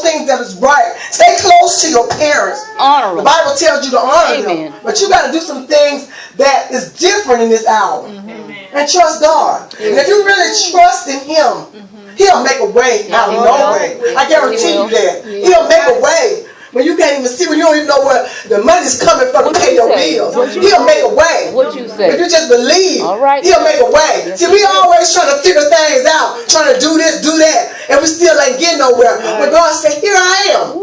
things that is right. Stay close to your parents. Honor them. The Bible tells you to honor them. But you got to do some things that is different in this hour. And trust God. And if you really trust in Him, He'll make a way out of no way. I guarantee you that. He'll make a way. When you can't even see, when you don't even know where the money's coming from to pay your bills, He'll make a way. What you say? If you just believe, He'll make a way. See, we always trying to figure things out, trying to do this, do that, and we still ain't getting nowhere. But God said, here I am.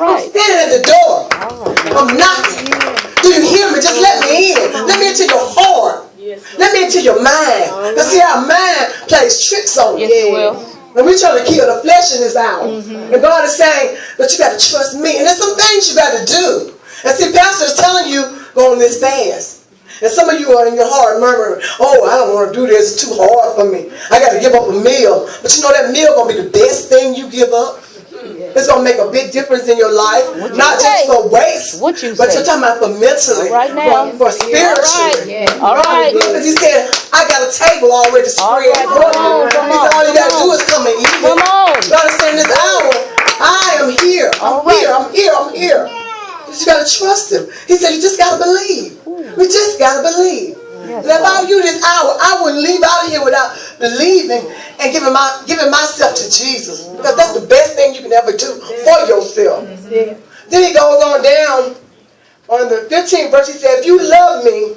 I'm standing at the door. I'm knocking. Do you hear me? Just let me in. Let me into your heart. Let me into your mind. Because see, our mind plays tricks on you. And we're trying to kill the flesh in this hour. And God is saying, but you got to trust me. And there's some things you got to do. And see, Pastor is telling you, go on this fast. And some of you are in your heart murmuring, oh, I don't want to do this. It's too hard for me. I got to give up a meal. But you know that meal going to be the best thing you give up. It's going to make a big difference in your life. Not just for waste, but you're talking about for mentally, for spiritually. All right. Because He said, I got a table already spread. He said, all you got to do is come and eat. Come on. God is saying this hour, I am here. I'm here. You got to trust Him. He said, you just got to believe. We just got to believe. And if I were you this hour, I wouldn't leave out of here without believing and giving myself to Jesus. Because that's the best thing you can ever do for yourself. Then He goes on down on the 15th verse. He said, if you love me,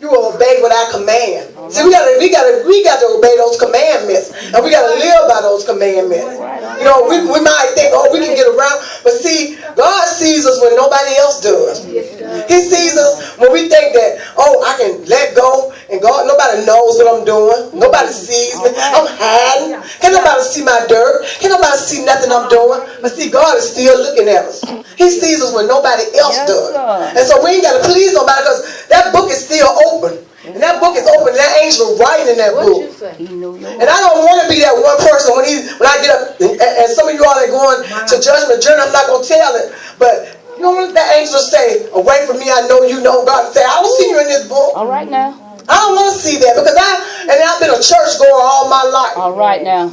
you will obey what I command. See, we got to obey those commandments. And we got to live by those commandments. You know, we might think, oh, we can get around. But see, God sees us when nobody else does. He sees us when we think that, oh, I can let go. And God, nobody knows what I'm doing. Nobody sees me. I'm hiding. Can't nobody see my dirt. Can't nobody see nothing I'm doing. But see, God is still looking at us. He sees us when nobody else does. And so we ain't got to please nobody because that book is still open. And that book is open. And that angel writing in that book. And I don't want to be that one person when I get up. And some of you all are going to judgment journey. I'm not going to tell it. But you know what that angel say? Away from me, I know you know. God say, I don't see you in this book. All right now. I don't want to see that because I've been a church goer all my life. All right now.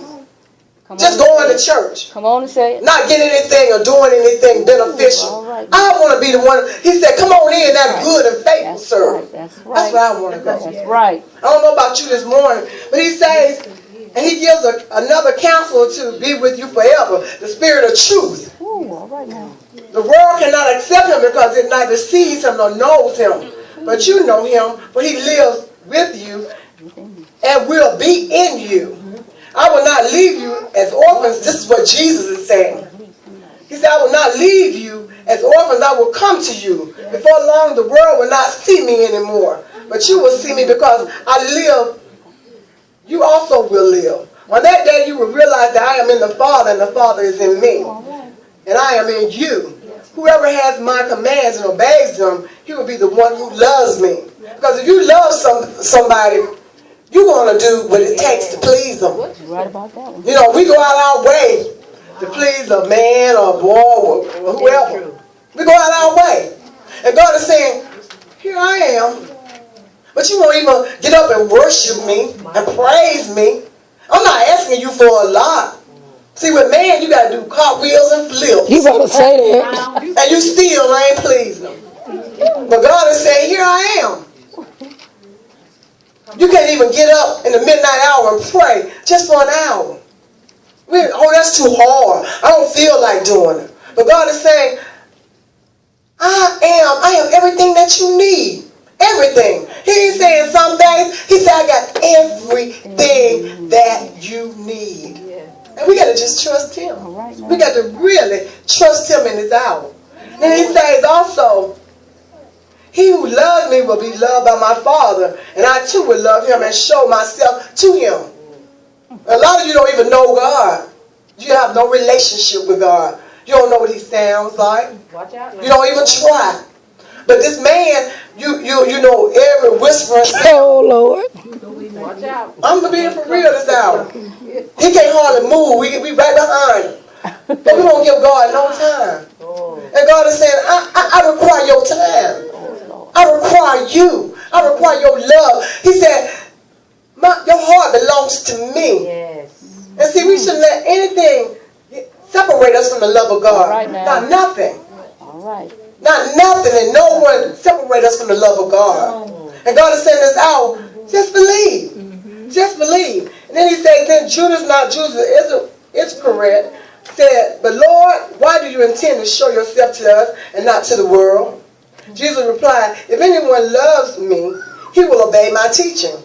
Just going to church. Come on and say it. Not getting anything or doing anything beneficial. I want to be the one. He said, come on in, that good and faithful servant. That's right. That's where I want to go. That's right. I don't know about you this morning, but He says, and He gives another counselor to be with you forever, the Spirit of truth. Ooh, all right now. The world cannot accept Him because it neither sees Him nor knows Him. But you know Him, for He lives with you and will be in you. I will not leave you as orphans. This is what Jesus is saying. He said, I will not leave you as orphans. I will come to you. Before long, the world will not see me anymore. But you will see me because I live. You also will live. On that day, you will realize that I am in the Father and the Father is in me. And I am in you. Whoever has my commands and obeys them, he will be the one who loves me. Because if you love somebody, you're going to do what it takes to please them. Right about that one. You know, we go out our way to please a man or a boy or whoever. We go out our way. And God is saying, here I am. But you won't even get up and worship me and praise me. I'm not asking you for a lot. See, with man, you got to do cartwheels and flips. You better say that. And you still ain't pleasing them. But God is saying, here I am. You can't even get up in the midnight hour and pray just for an hour. Oh, that's too hard. I don't feel like doing it. But God is saying, I have everything that you need. Everything. He ain't saying some things. He said, I got everything that you need. And we got to just trust Him. We got to really trust Him in this hour. And He says also, he who loves me will be loved by my Father, and I too will love him and show myself to him. A lot of you don't even know God. You have no relationship with God. You don't know what He sounds like. You don't even try. But this man, you know every whisper. Oh, Lord. Watch out. I'm going to be for real this hour. He can't hardly move. We right behind him. But we won't give God no time. And God is saying, I require your time. I require you. I require your love. He said, your heart belongs to me. Yes. And see, we shouldn't let anything separate us from the love of God. All right now. Not nothing. All right. Not nothing and no one separate us from the love of God. And God is sending us out. Just believe. Just believe. And then he says, then Judas, not Judas, is correct, said, but Lord, why do you intend to show yourself to us and not to the world? Jesus replied, if anyone loves me, he will obey my teaching.